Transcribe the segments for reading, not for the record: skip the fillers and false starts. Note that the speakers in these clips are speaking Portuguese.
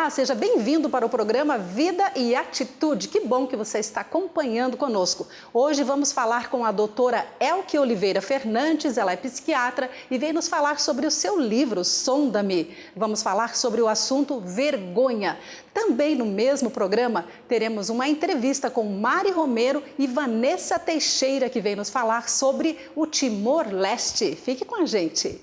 Olá, seja bem-vindo para o programa Vida e Atitude. Que bom que você está acompanhando conosco. Hoje vamos falar com a doutora Elke Oliveira Fernandes, ela é psiquiatra e vem nos falar sobre o seu livro Sonda-me. Vamos falar sobre o assunto vergonha. Também no mesmo programa teremos uma entrevista com Mari Romero e Vanessa Teixeira, que vem nos falar sobre o Timor-Leste. Fique com a gente.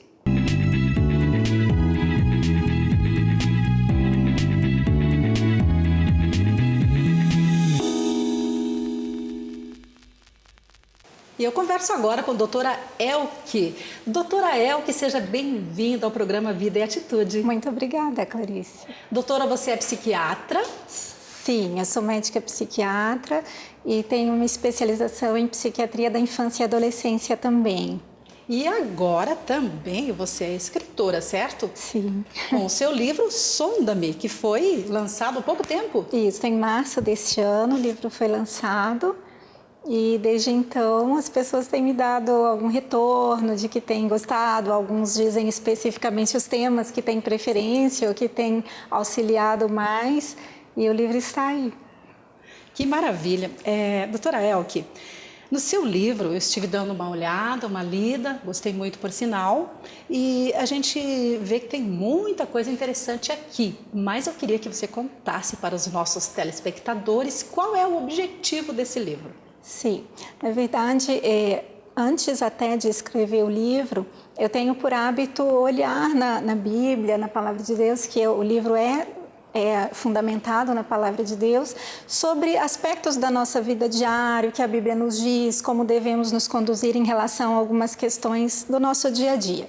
E eu converso agora com a doutora Elke. Doutora Elke, seja bem-vinda ao programa Vida e Atitude. Muito obrigada, Clarice. Doutora, você é psiquiatra? Sim, eu sou médica psiquiatra e tenho uma especialização em psiquiatria da infância e adolescência também. E agora também você é escritora, certo? Sim. Com o seu livro Sonda-me, que foi lançado há pouco tempo. Isso, em março deste ano o livro foi lançado. E desde então as pessoas têm me dado algum retorno de que têm gostado, alguns dizem especificamente os temas que têm preferência ou que têm auxiliado mais, e o livro está aí. Que maravilha! Doutora Elke, no seu livro eu estive dando uma olhada, uma lida, gostei muito por sinal, e a gente vê que tem muita coisa interessante aqui, mas eu queria que você contasse para os nossos telespectadores qual é o objetivo desse livro. Sim, na verdade, antes até de escrever o livro, eu tenho por hábito olhar na Bíblia, na Palavra de Deus, que o livro é fundamentado na Palavra de Deus, sobre aspectos da nossa vida diária, que a Bíblia nos diz, como devemos nos conduzir em relação a algumas questões do nosso dia a dia.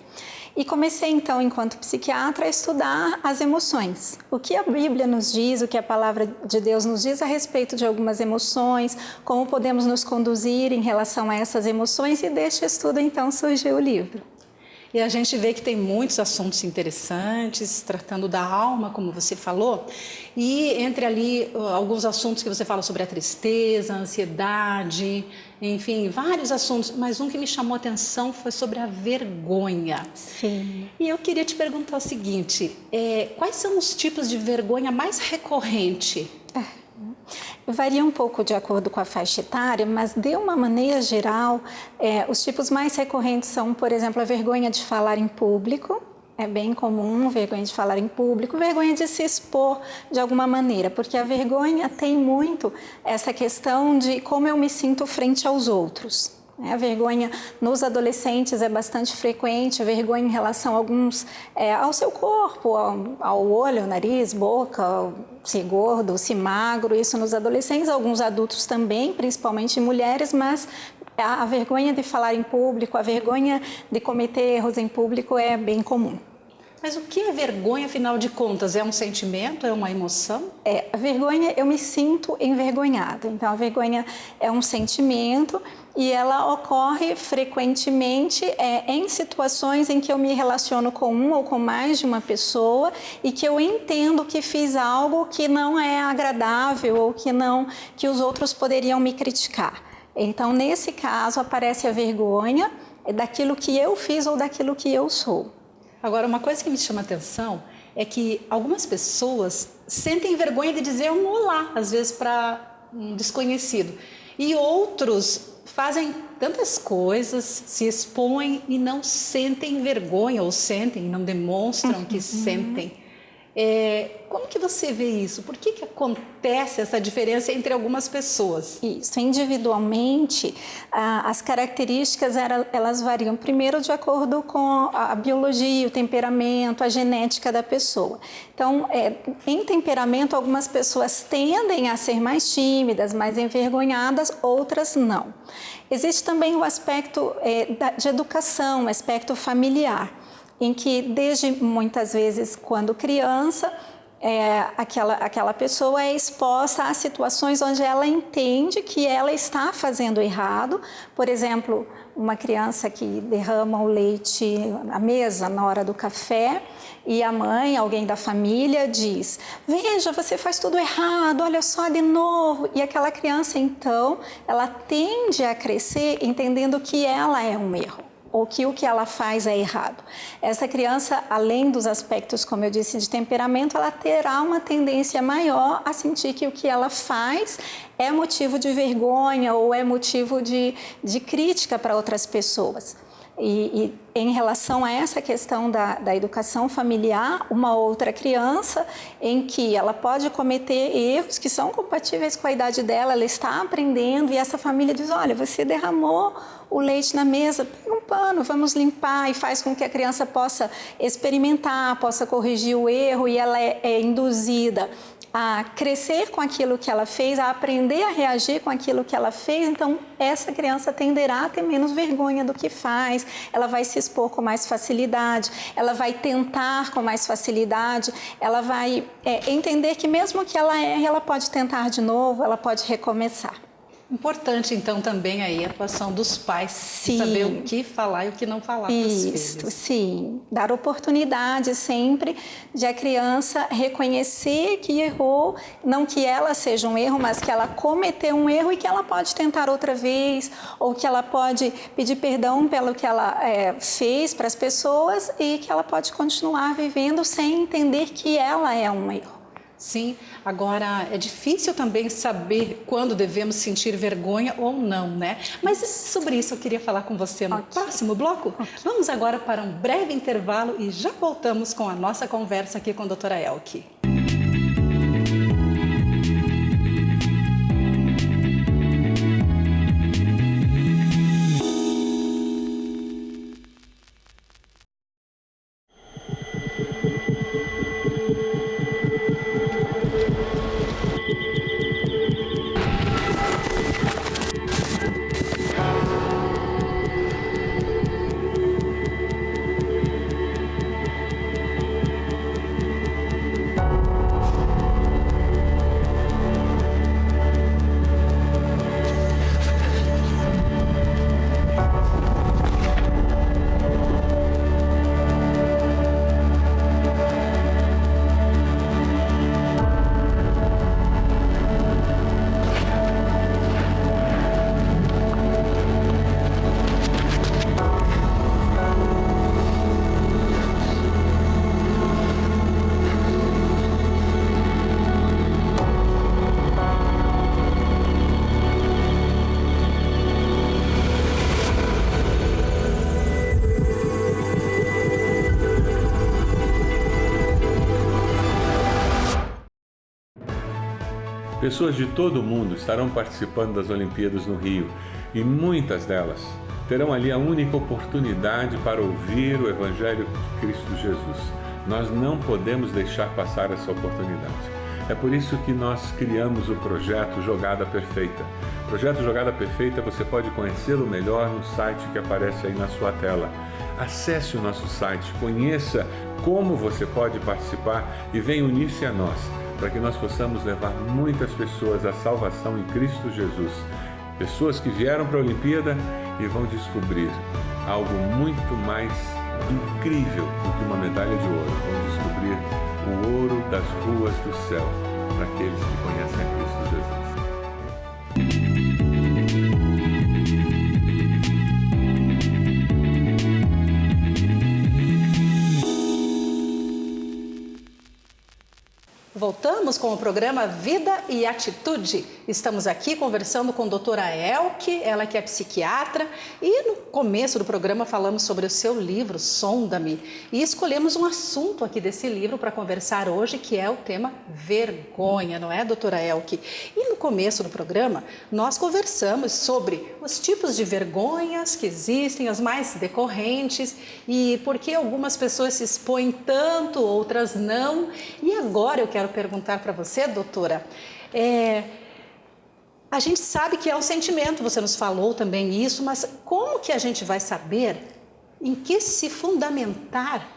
E comecei então, enquanto psiquiatra, a estudar as emoções. O que a Bíblia nos diz, o que a Palavra de Deus nos diz a respeito de algumas emoções, como podemos nos conduzir em relação a essas emoções, e deste estudo então surgiu o livro. E a gente vê que tem muitos assuntos interessantes, tratando da alma, como você falou, e entre ali alguns assuntos que você fala sobre a tristeza, a ansiedade, enfim, vários assuntos, mas um que me chamou a atenção foi sobre a vergonha. Sim. E eu queria te perguntar o seguinte, quais são os tipos de vergonha mais recorrente? Varia um pouco de acordo com a faixa etária, mas de uma maneira geral, os tipos mais recorrentes são, por exemplo, a vergonha de falar em público. É bem comum vergonha de falar em público, vergonha de se expor de alguma maneira, porque a vergonha tem muito essa questão de como eu me sinto frente aos outros. A vergonha nos adolescentes é bastante frequente, a vergonha em relação a alguns, ao seu corpo, ao olho, ao nariz, boca, se gordo, se magro, isso nos adolescentes, alguns adultos também, principalmente mulheres, mas a vergonha de falar em público, a vergonha de cometer erros em público é bem comum. Mas o que é vergonha, afinal de contas? É um sentimento? É uma emoção? A vergonha, eu me sinto envergonhada. Então, a vergonha é um sentimento e ela ocorre frequentemente em situações em que eu me relaciono com uma ou com mais de uma pessoa e que eu entendo que fiz algo que não é agradável ou que os outros poderiam me criticar. Então, nesse caso, aparece a vergonha daquilo que eu fiz ou daquilo que eu sou. Agora, uma coisa que me chama a atenção é que algumas pessoas sentem vergonha de dizer um olá, às vezes para um desconhecido. E outros fazem tantas coisas, se expõem e não sentem vergonha, ou sentem, não demonstram que sentem. Como que você vê isso? Por que acontece essa diferença entre algumas pessoas? Isso, individualmente, as características elas variam primeiro de acordo com a biologia, o temperamento, a genética da pessoa. Então, em temperamento, algumas pessoas tendem a ser mais tímidas, mais envergonhadas, outras não. Existe também o aspecto de educação, o aspecto familiar, em que desde muitas vezes quando criança, aquela pessoa é exposta a situações onde ela entende que ela está fazendo errado. Por exemplo, uma criança que derrama o leite na mesa na hora do café e a mãe, alguém da família diz: veja, você faz tudo errado, olha só de novo. E aquela criança então, ela tende a crescer entendendo que ela é um erro. ou que o que ela faz é errado. Essa criança, além dos aspectos, como eu disse, de temperamento, ela terá uma tendência maior a sentir que o que ela faz é motivo de vergonha ou é motivo de crítica para outras pessoas. E em relação a essa questão da educação familiar, uma outra criança em que ela pode cometer erros que são compatíveis com a idade dela, ela está aprendendo e essa família diz, olha, você derramou o leite na mesa, pega um pano, vamos limpar, e faz com que a criança possa experimentar, possa corrigir o erro, e ela é induzida a crescer com aquilo que ela fez, a aprender a reagir com aquilo que ela fez. Então, essa criança tenderá a ter menos vergonha do que faz, ela vai se expor com mais facilidade, ela vai tentar com mais facilidade, ela vai entender que mesmo que ela erre, ela pode tentar de novo, ela pode recomeçar. Importante, então, também aí a atuação dos pais, saber o que falar e o que não falar para os filhos. Sim. Dar oportunidade sempre de a criança reconhecer que errou, não que ela seja um erro, mas que ela cometeu um erro e que ela pode tentar outra vez, ou que ela pode pedir perdão pelo que ela fez para as pessoas e que ela pode continuar vivendo sem entender que ela é um erro. Sim, agora é difícil também saber quando devemos sentir vergonha ou não, né? Mas sobre isso eu queria falar com você no próximo bloco. Vamos agora para um breve intervalo e já voltamos com a nossa conversa aqui com a doutora Elke. Pessoas de todo o mundo estarão participando das Olimpíadas no Rio e muitas delas terão ali a única oportunidade para ouvir o Evangelho de Cristo Jesus. Nós não podemos deixar passar essa oportunidade. É por isso que nós criamos o projeto Jogada Perfeita. O projeto Jogada Perfeita você pode conhecê-lo melhor no site que aparece aí na sua tela. Acesse o nosso site, conheça como você pode participar e venha unir-se a nós, para que nós possamos levar muitas pessoas à salvação em Cristo Jesus. Pessoas que vieram para a Olimpíada e vão descobrir algo muito mais incrível do que uma medalha de ouro. Vão descobrir o ouro das ruas do céu para aqueles que conhecem a Cristo Jesus. Voltamos com o programa Vida e Atitude. Estamos aqui conversando com a doutora Elke, ela que é psiquiatra, e no começo do programa falamos sobre o seu livro, Sonda-me, e escolhemos um assunto aqui desse livro para conversar hoje, que é o tema vergonha, não é, doutora Elke? E no começo do programa, nós conversamos sobre os tipos de vergonhas que existem, as mais decorrentes, e por que algumas pessoas se expõem tanto, outras não. E agora eu quero perguntar para você, doutora, a gente sabe que é um sentimento, você nos falou também isso, mas como que a gente vai saber em que se fundamentar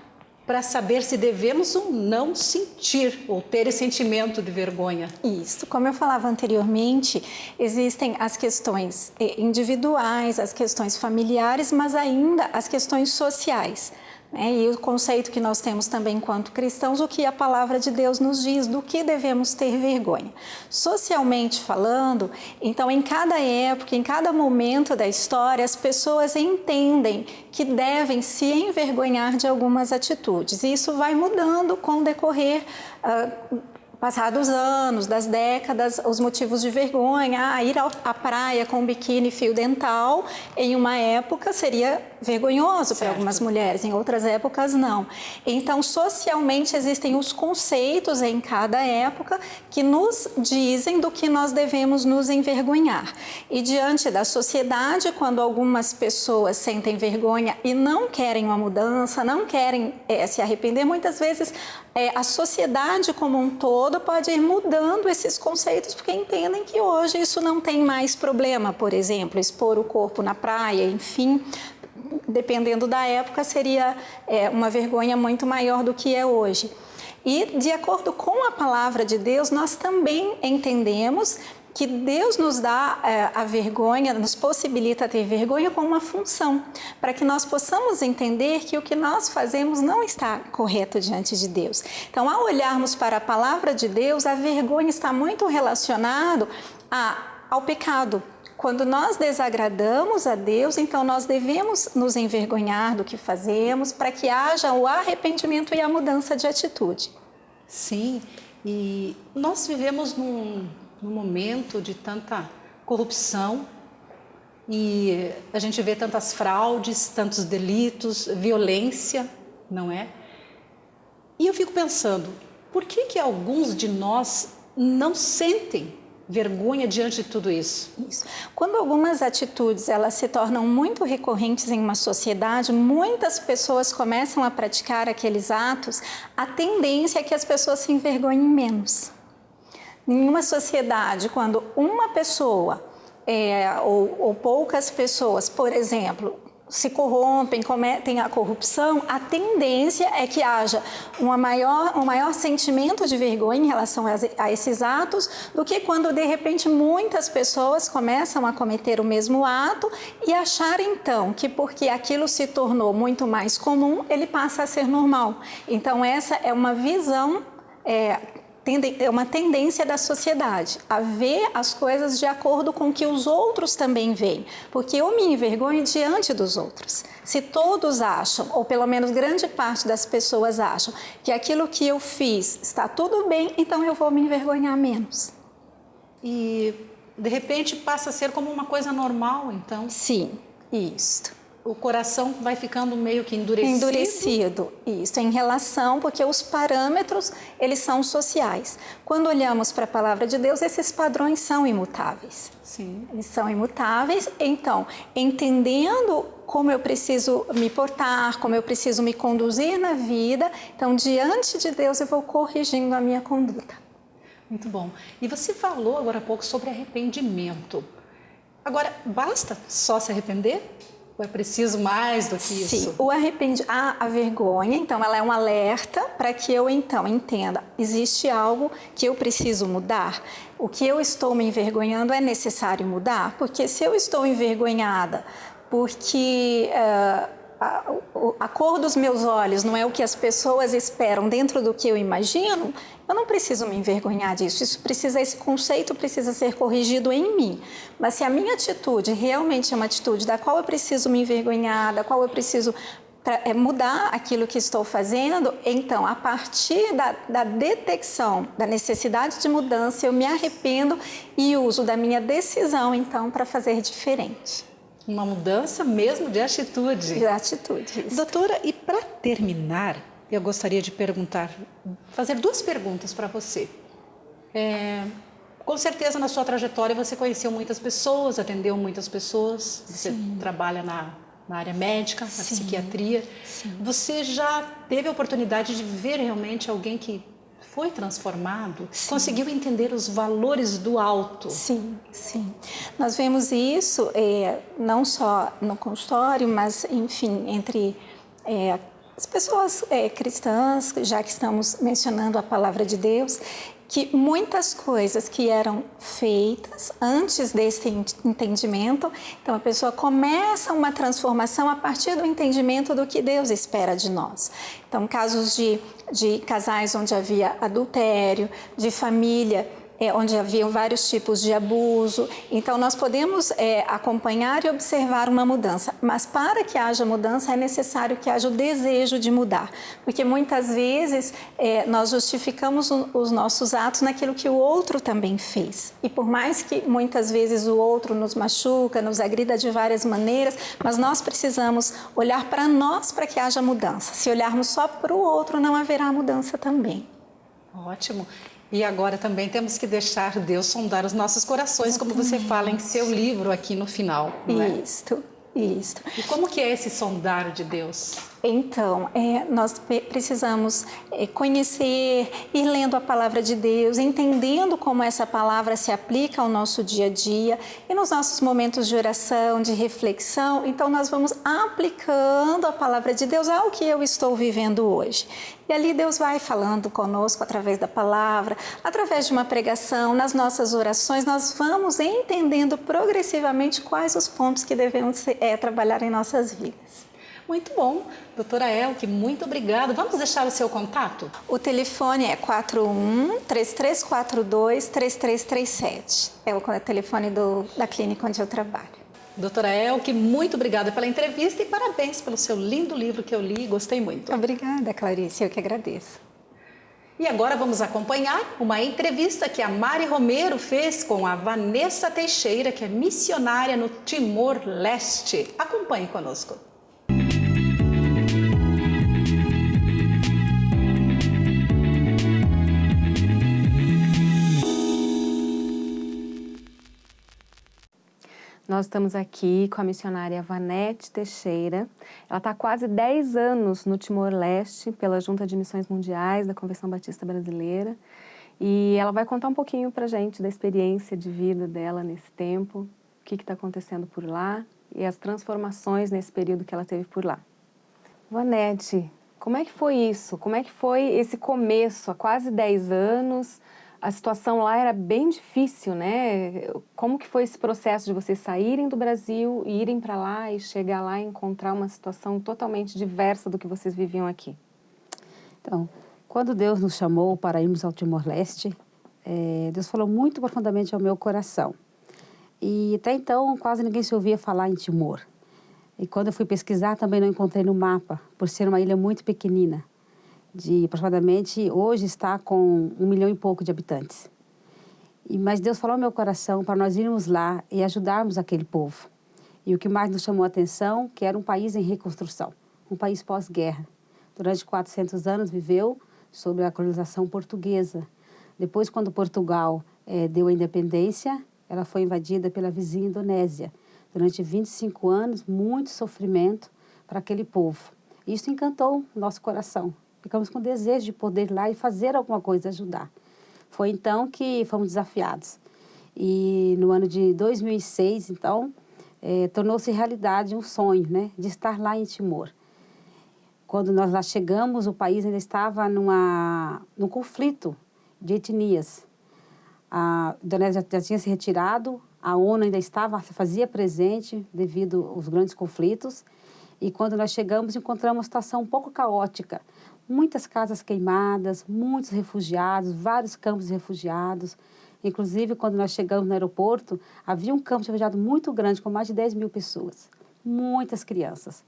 para saber se devemos ou não sentir ou ter esse sentimento de vergonha? Isso, como eu falava anteriormente, existem as questões individuais, as questões familiares, mas ainda as questões sociais. né? E o conceito que nós temos também enquanto cristãos, o que a palavra de Deus nos diz, do que devemos ter vergonha. Socialmente falando, então em cada época, em cada momento da história, as pessoas entendem que devem se envergonhar de algumas atitudes. E isso vai mudando com o decorrer passados anos, das décadas, os motivos de vergonha. Ir à praia com biquíni e fio dental, em uma época seria vergonhoso para algumas mulheres, em outras épocas não. Então, socialmente existem os conceitos em cada época que nos dizem do que nós devemos nos envergonhar. E diante da sociedade, quando algumas pessoas sentem vergonha e não querem uma mudança, não querem se arrepender, muitas vezes a sociedade como um todo pode ir mudando esses conceitos, porque entendem que hoje isso não tem mais problema. Por exemplo, expor o corpo na praia, enfim, dependendo da época, seria uma vergonha muito maior do que é hoje. E, de acordo com a palavra de Deus, nós também entendemos que Deus nos dá a vergonha, nos possibilita ter vergonha com uma função, para que nós possamos entender que o que nós fazemos não está correto diante de Deus. Então, ao olharmos para a palavra de Deus, a vergonha está muito relacionado ao pecado. Quando nós desagradamos a Deus, então nós devemos nos envergonhar do que fazemos para que haja o arrependimento e a mudança de atitude. Sim, e nós vivemos num momento de tanta corrupção e a gente vê tantas fraudes, tantos delitos, violência, não é? E eu fico pensando, por que alguns de nós não sentem vergonha diante de tudo isso? Quando algumas atitudes elas se tornam muito recorrentes em uma sociedade, muitas pessoas começam a praticar aqueles atos, a tendência é que as pessoas se envergonhem menos. Em uma sociedade, quando uma pessoa ou poucas pessoas, por exemplo, se corrompem, cometem a corrupção, a tendência é que haja um maior sentimento de vergonha em relação a esses atos do que quando, de repente, muitas pessoas começam a cometer o mesmo ato e achar, então, que porque aquilo se tornou muito mais comum, ele passa a ser normal. Então, essa é uma visão é uma tendência da sociedade a ver as coisas de acordo com o que os outros também veem, porque eu me envergonho diante dos outros. Se todos acham, ou pelo menos grande parte das pessoas acham, que aquilo que eu fiz está tudo bem, então eu vou me envergonhar menos. E de repente passa a ser como uma coisa normal, então? Sim, isso. O coração vai ficando meio que endurecido? Endurecido, isso, em relação, porque os parâmetros, eles são sociais. Quando olhamos para a palavra de Deus, esses padrões são imutáveis. Sim. Eles são imutáveis, então, entendendo como eu preciso me portar, como eu preciso me conduzir na vida, então, diante de Deus, eu vou corrigindo a minha conduta. Muito bom. E você falou agora há pouco sobre arrependimento. Agora, basta só se arrepender? Ou é preciso mais do que isso? Sim, a vergonha, então, ela é um alerta para que eu, então, entenda, existe algo que eu preciso mudar? O que eu estou me envergonhando é necessário mudar? Porque se eu estou envergonhada porque a cor dos meus olhos não é o que as pessoas esperam dentro do que eu imagino, eu não preciso me envergonhar disso. Esse conceito precisa ser corrigido em mim. Mas se a minha atitude realmente é uma atitude da qual eu preciso me envergonhar, da qual eu preciso mudar aquilo que estou fazendo, então, a partir da detecção da necessidade de mudança, eu me arrependo e uso da minha decisão, então, para fazer diferente. Uma mudança mesmo de atitude. De atitude, isso. Doutora, e para terminar, eu gostaria de fazer duas perguntas para você. Com certeza, na sua trajetória, você conheceu muitas pessoas, atendeu muitas pessoas, você trabalha na área médica, na psiquiatria. Sim. Você já teve a oportunidade de ver realmente alguém que foi transformado, conseguiu entender os valores do alto? Sim, sim. Nós vemos isso não só no consultório, mas, enfim, entre as pessoas cristãs, já que estamos mencionando a palavra de Deus, que muitas coisas que eram feitas antes desse entendimento, então a pessoa começa uma transformação a partir do entendimento do que Deus espera de nós. Então, casos de casais onde havia adultério, de família onde haviam vários tipos de abuso. Então, nós podemos acompanhar e observar uma mudança, mas para que haja mudança é necessário que haja o desejo de mudar, porque muitas vezes nós justificamos os nossos atos naquilo que o outro também fez. E por mais que muitas vezes o outro nos machuca, nos agrida de várias maneiras, mas nós precisamos olhar para nós para que haja mudança. Se olharmos só para o outro, não haverá mudança também. Ótimo. E agora também temos que deixar Deus sondar os nossos corações, como você fala em seu livro aqui no final. Não é? Isto. E como que é esse sondar de Deus? Então, nós precisamos conhecer, ir lendo a palavra de Deus, entendendo como essa palavra se aplica ao nosso dia a dia e nos nossos momentos de oração, de reflexão. Então, nós vamos aplicando a palavra de Deus ao que eu estou vivendo hoje. E ali Deus vai falando conosco através da palavra, através de uma pregação, nas nossas orações, nós vamos entendendo progressivamente quais os pontos que devemos trabalhar em nossas vidas. Muito bom. Doutora Elke, muito obrigada. Vamos deixar o seu contato? O telefone é 41-3342-3337. É o telefone da clínica onde eu trabalho. Doutora Elke, muito obrigada pela entrevista e parabéns pelo seu lindo livro que eu li e gostei muito. Obrigada, Clarice. Eu que agradeço. E agora vamos acompanhar uma entrevista que a Mari Romero fez com a Vanessa Teixeira, que é missionária no Timor-Leste. Acompanhe conosco. Nós estamos aqui com a missionária Vanessa Teixeira. Ela está há quase 10 anos no Timor-Leste, pela Junta de Missões Mundiais da Convenção Batista Brasileira. E ela vai contar um pouquinho para a gente da experiência de vida dela nesse tempo, o que está acontecendo por lá e as transformações nesse período que ela teve por lá. Vanessa, como é que foi isso? Como é que foi esse começo, há quase 10 anos? A situação lá era bem difícil, né? Como que foi esse processo de vocês saírem do Brasil, irem para lá e chegar lá e encontrar uma situação totalmente diversa do que vocês viviam aqui? Então, quando Deus nos chamou para irmos ao Timor-Leste, Deus falou muito profundamente ao meu coração. E até então quase ninguém se ouvia falar em Timor. E quando eu fui pesquisar também não encontrei no mapa, por ser uma ilha muito pequenina. De aproximadamente, hoje está com 1 milhão e pouco de habitantes. Mas Deus falou ao meu coração para nós irmos lá e ajudarmos aquele povo. E o que mais nos chamou a atenção, que era um país em reconstrução, um país pós-guerra. Durante 400 anos viveu sob a colonização portuguesa. Depois, quando Portugal deu a independência, ela foi invadida pela vizinha Indonésia. Durante 25 anos, muito sofrimento para aquele povo. Isso encantou o nosso coração. Ficamos com desejo de poder ir lá e fazer alguma coisa, ajudar. Foi então que fomos desafiados. E no ano de 2006, então, tornou-se realidade um sonho, né, de estar lá em Timor. Quando nós lá chegamos, o país ainda estava num conflito de etnias. A Indonésia já tinha se retirado, a ONU ainda fazia presente devido aos grandes conflitos. E quando nós chegamos, encontramos uma situação um pouco caótica. Muitas casas queimadas, muitos refugiados, vários campos de refugiados. Inclusive, quando nós chegamos no aeroporto, havia um campo de refugiados muito grande, com mais de 10 mil pessoas. Muitas crianças.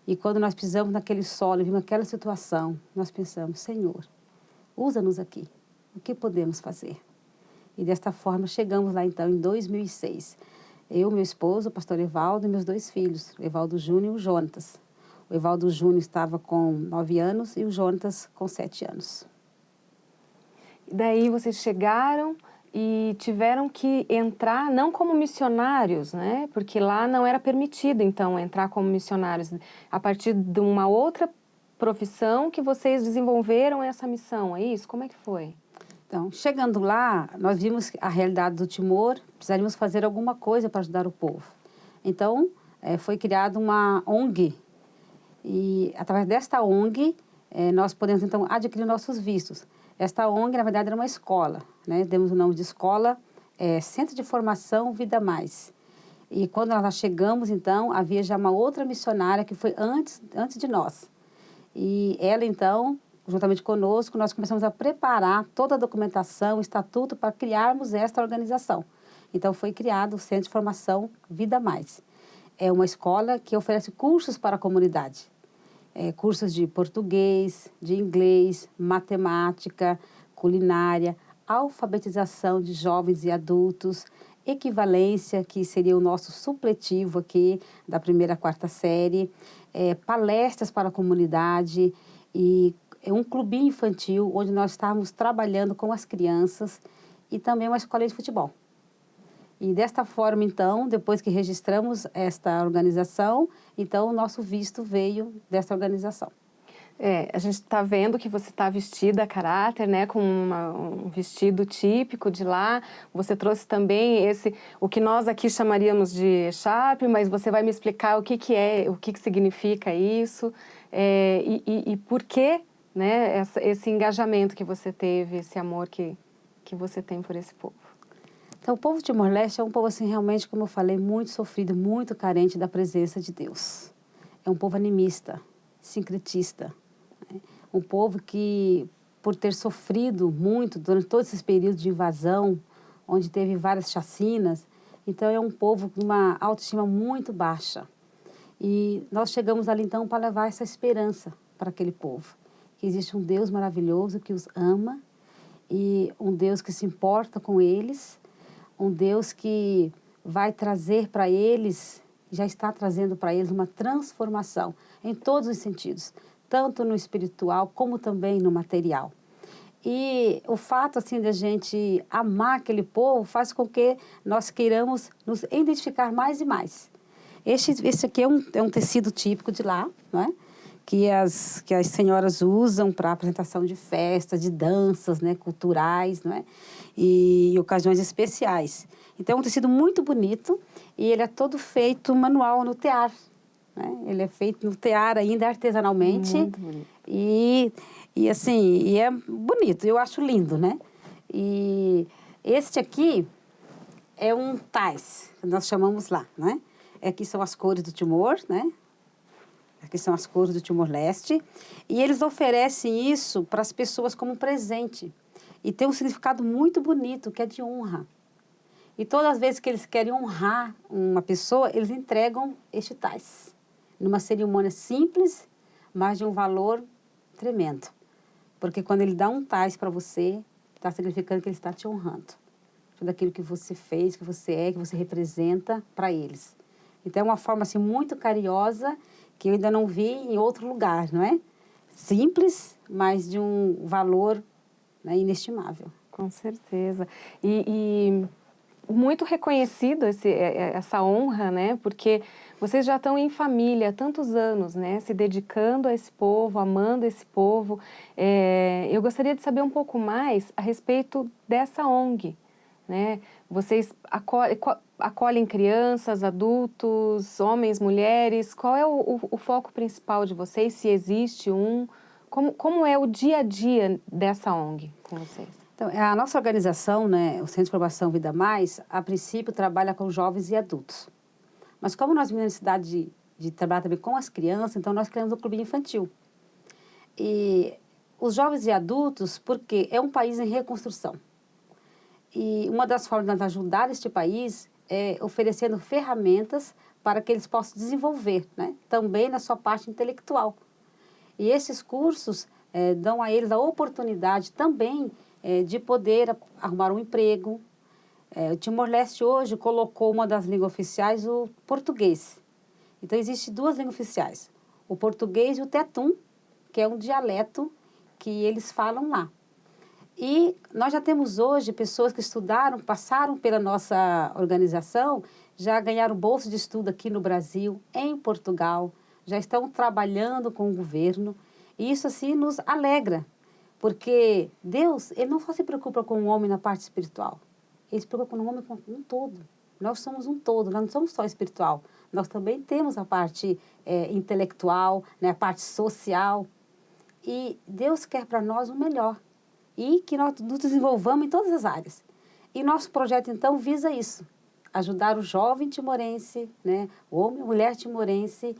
E quando nós pisamos naquele solo e vimos aquela situação, nós pensamos, Senhor, usa-nos aqui. O que podemos fazer? E desta forma, chegamos lá, então, em 2006. Eu, meu esposo, o pastor Evaldo, e meus 2 filhos, o Evaldo Júnior e o Jonatas. O Evaldo Júnior estava com 9 anos e o Jonatas com 7 anos. E daí vocês chegaram e tiveram que entrar não como missionários, né? Porque lá não era permitido, então, entrar como missionários. A partir de uma outra profissão que vocês desenvolveram essa missão, é isso? Como é que foi? Então, chegando lá, nós vimos a realidade do Timor, precisaríamos fazer alguma coisa para ajudar o povo. Então, foi criada uma ONG. E, através desta ONG, nós podemos, então, adquirir nossos vistos. Esta ONG, na verdade, era uma escola, né? Demos o nome de escola, Centro de Formação Vida Mais. E quando nós chegamos, então, havia já uma outra missionária que foi antes de nós. E ela, então, juntamente conosco, nós começamos a preparar toda a documentação, o estatuto, para criarmos esta organização. Então, foi criado o Centro de Formação Vida Mais. É uma escola que oferece cursos para a comunidade. Cursos de português, de inglês, matemática, culinária, alfabetização de jovens e adultos, equivalência, que seria o nosso supletivo aqui, da 1ª à 4ª série, palestras para a comunidade e um clubinho infantil, onde nós estávamos trabalhando com as crianças e também uma escola de futebol. E desta forma, então, depois que registramos esta organização, então o nosso visto veio dessa organização. A gente está vendo que você está vestida a caráter, né, com um vestido típico de lá. Você trouxe também o que nós aqui chamaríamos de echarpe, mas você vai me explicar o que significa isso e por que, né, esse engajamento que você teve, esse amor que você tem por esse povo. Então, o povo de Timor-Leste é um povo, assim, realmente, como eu falei, muito sofrido, muito carente da presença de Deus. É um povo animista, sincretista. Um povo que, por ter sofrido muito durante todos esses períodos de invasão, onde teve várias chacinas, então é um povo com uma autoestima muito baixa. E nós chegamos ali, então, para levar essa esperança para aquele povo. Que existe um Deus maravilhoso que os ama e um Deus que se importa com eles, um Deus que vai trazer para eles, já está trazendo para eles uma transformação em todos os sentidos, tanto no espiritual como também no material. E o fato, assim, de a gente amar aquele povo faz com que nós queiramos nos identificar mais e mais. Esse aqui é um tecido típico de lá, não é? Que as senhoras usam para apresentação de festas, de danças, né, culturais, não é? E ocasiões especiais. Então, é um tecido muito bonito e ele é todo feito manual no tear. Né? Ele é feito no tear ainda artesanalmente. Muito bonito. E assim, e é bonito, eu acho lindo, né? E este aqui é um tais, que nós chamamos lá, né? Aqui são as cores do Timor, né? Aqui são as cores do Timor-Leste. E eles oferecem isso para as pessoas como um presente. E tem um significado muito bonito, que é de honra. E todas as vezes que eles querem honrar uma pessoa, eles entregam este tais. Numa cerimônia simples, mas de um valor tremendo. Porque quando ele dá um tais para você, está significando que ele está te honrando. Tudo aquilo que você fez, que você é, que você representa para eles. Então, é uma forma assim, muito carinhosa, que eu ainda não vi em outro lugar, não é? Simples, mas de um valor, né, inestimável. Com certeza. E muito reconhecido essa honra, né? Porque vocês já estão em família há tantos anos, né? Se dedicando a esse povo, amando esse povo. Eu gostaria de saber um pouco mais a respeito dessa ONG, né? Vocês acolhem crianças, adultos, homens, mulheres. Qual é o foco principal de vocês, se existe um? Como é o dia a dia dessa ONG com vocês? Então, a nossa organização, né, o Centro de Formação Vida Mais, a princípio trabalha com jovens e adultos. Mas como nós temos a necessidade de trabalhar também com as crianças, então nós criamos um clube infantil. E os jovens e adultos, porque é um país em reconstrução. E uma das formas de ajudar este país é oferecendo ferramentas para que eles possam desenvolver, né, também na sua parte intelectual. E esses cursos dão a eles a oportunidade também de poder arrumar um emprego. O Timor-Leste hoje colocou uma das línguas oficiais o português. Então, existem duas línguas oficiais, o português e o tetum, que é um dialeto que eles falam lá. E nós já temos hoje pessoas que estudaram, passaram pela nossa organização, já ganharam bolsa de estudo aqui no Brasil, em Portugal, já estão trabalhando com o governo. E isso, assim, nos alegra. Porque Deus, Ele não só se preocupa com o homem na parte espiritual. Ele se preocupa com o homem como um todo. Nós somos um todo, nós não somos só espiritual. Nós também temos a parte intelectual, né, a parte social. E Deus quer para nós o melhor. e que nós nos desenvolvamos em todas as áreas. E nosso projeto, então, visa isso, ajudar o jovem timorense, né, o homem e mulher timorense,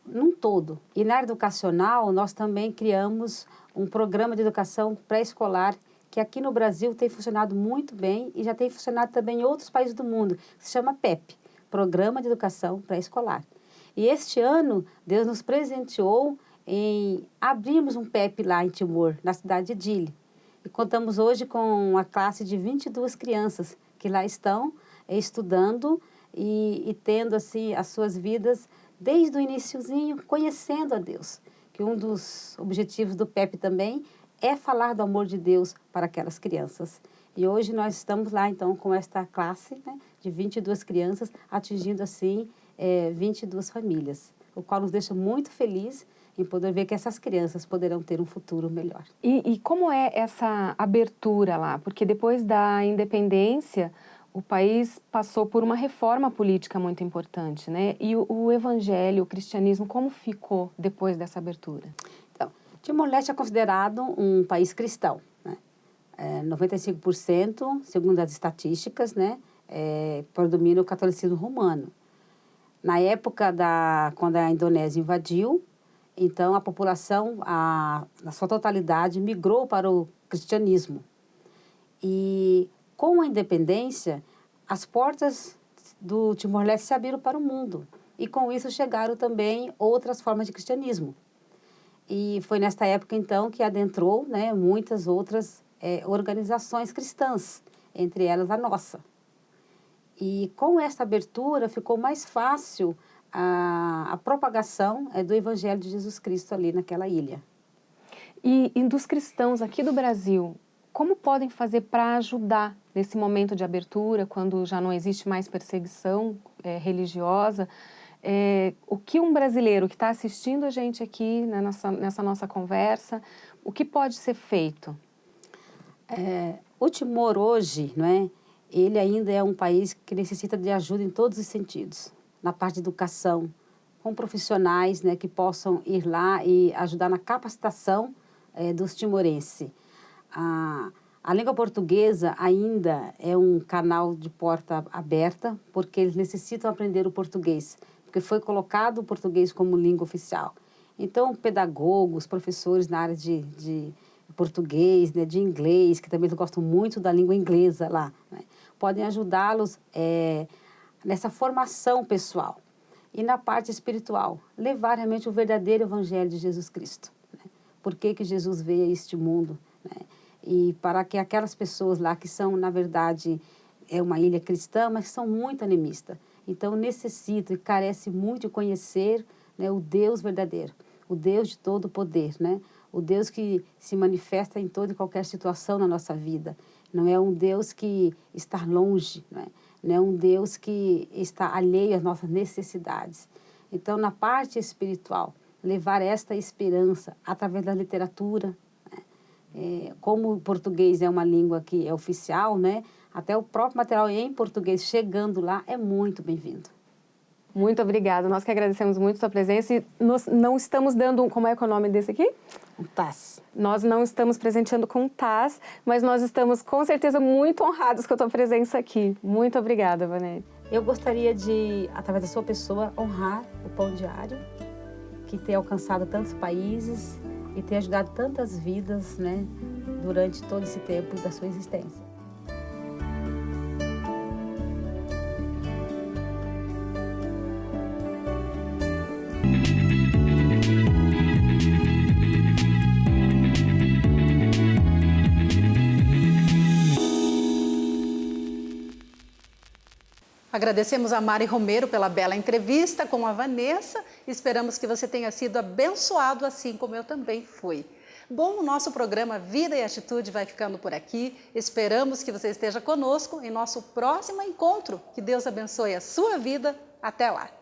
num todo. E na área educacional, nós também criamos um programa de educação pré-escolar que aqui no Brasil tem funcionado muito bem e já tem funcionado também em outros países do mundo, que se chama PEP, Programa de Educação Pré-Escolar. E este ano, Deus nos presenteou em abrirmos um PEP lá em Timor, na cidade de Dili. E contamos hoje com uma classe de 22 crianças que lá estão estudando e tendo assim as suas vidas desde o iniciozinho, conhecendo a Deus. Que um dos objetivos do PEP também é falar do amor de Deus para aquelas crianças. E hoje nós estamos lá, então, com esta classe, né, de 22 crianças, atingindo, assim, 22 famílias, o qual nos deixa muito feliz em poder ver que essas crianças poderão ter um futuro melhor. E como é essa abertura lá? Porque depois da independência, o país passou por uma reforma política muito importante, né? E o evangelho, o cristianismo, como ficou depois dessa abertura? Então, Timor-Leste é considerado um país cristão, né? 95%, segundo as estatísticas, né, predomina o catolicismo romano. Na época quando a Indonésia invadiu, então a população, na sua totalidade, migrou para o cristianismo. E com a independência, as portas do Timor-Leste se abriram para o mundo. E com isso chegaram também outras formas de cristianismo. E foi nesta época, então, que adentrou, né, muitas outras organizações cristãs, entre elas a nossa. E com esta abertura ficou mais fácil a propagação do Evangelho de Jesus Cristo ali naquela ilha. E dos cristãos aqui do Brasil, como podem fazer para ajudar nesse momento de abertura, quando já não existe mais perseguição religiosa? O que um brasileiro que está assistindo a gente aqui nessa nossa conversa, o que pode ser feito? O Timor hoje, não é? Ele ainda é um país que necessita de ajuda em todos os sentidos. Na parte de educação, com profissionais, né, que possam ir lá e ajudar na capacitação dos timorenses. A língua portuguesa ainda é um canal de porta aberta, porque eles necessitam aprender o português, porque foi colocado o português como língua oficial. Então, pedagogos, professores na área de português, né, de inglês, que também eles gostam muito da língua inglesa lá, né, podem ajudá-los nessa formação pessoal. E na parte espiritual, levar realmente o verdadeiro evangelho de Jesus Cristo. Né? Por que Jesus veio a este mundo? Né? E para que aquelas pessoas lá que são, na verdade, uma ilha cristã, mas são muito animistas. Então, necessitam e carecem muito de conhecer, né, o Deus verdadeiro, o Deus de todo o poder, né? O Deus que se manifesta em toda e qualquer situação na nossa vida. Não é um Deus que está longe, né? Não é um Deus que está alheio às nossas necessidades. Então, na parte espiritual, levar esta esperança através da literatura, né? Como o português é uma língua que é oficial, né? Até o próprio material em português chegando lá é muito bem-vindo. Muito obrigada. Nós que agradecemos muito a sua presença e nós não estamos dando... Como é que é o nome desse aqui? Um TAS. Nós não estamos presenteando com um TAS, mas nós estamos com certeza muito honrados com a tua presença aqui. Muito obrigada, Vanete. Eu gostaria de, através da sua pessoa, honrar o Pão Diário, que tem alcançado tantos países e tem ajudado tantas vidas, né, durante todo esse tempo da sua existência. Agradecemos a Mari Romero pela bela entrevista com a Vanessa. Esperamos que você tenha sido abençoado, assim como eu também fui. Bom, o nosso programa Vida e Atitude vai ficando por aqui. Esperamos que você esteja conosco em nosso próximo encontro. Que Deus abençoe a sua vida. Até lá!